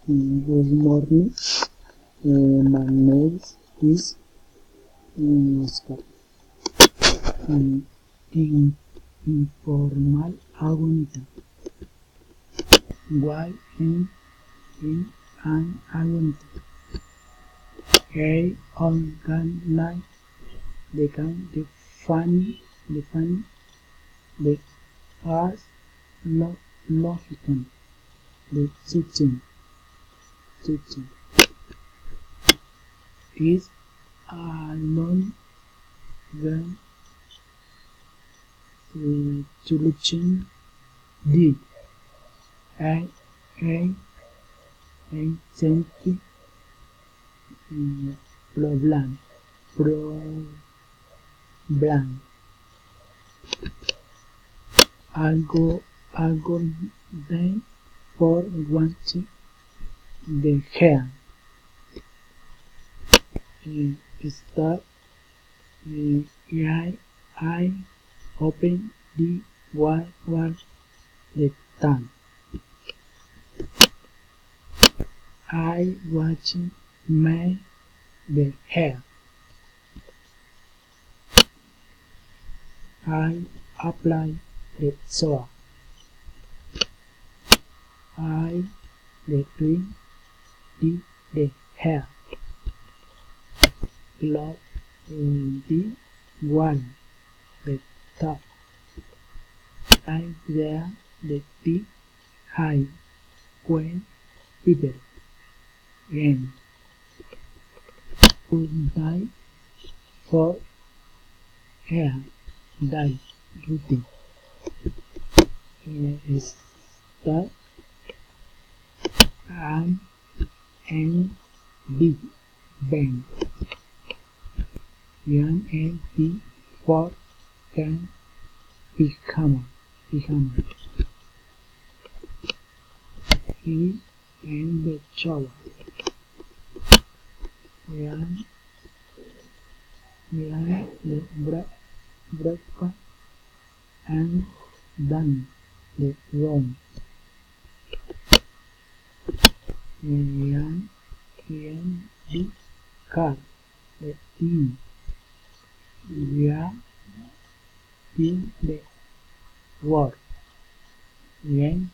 Good morning. My name is Oscar. Informal agonita. Why in an agonita? A organize the funny, the as logical, the teaching is alone when solution D a scientific problem algorithm for wanting the hair start I open the wall the time I watching my the hair I apply the soap I the clean the hair glove the one the top I wear the big high when people and good night for hair dye routine is that I and big bang young and big for can become he and the shower young the breakfast and done the wrong young the car the team yeah in the work young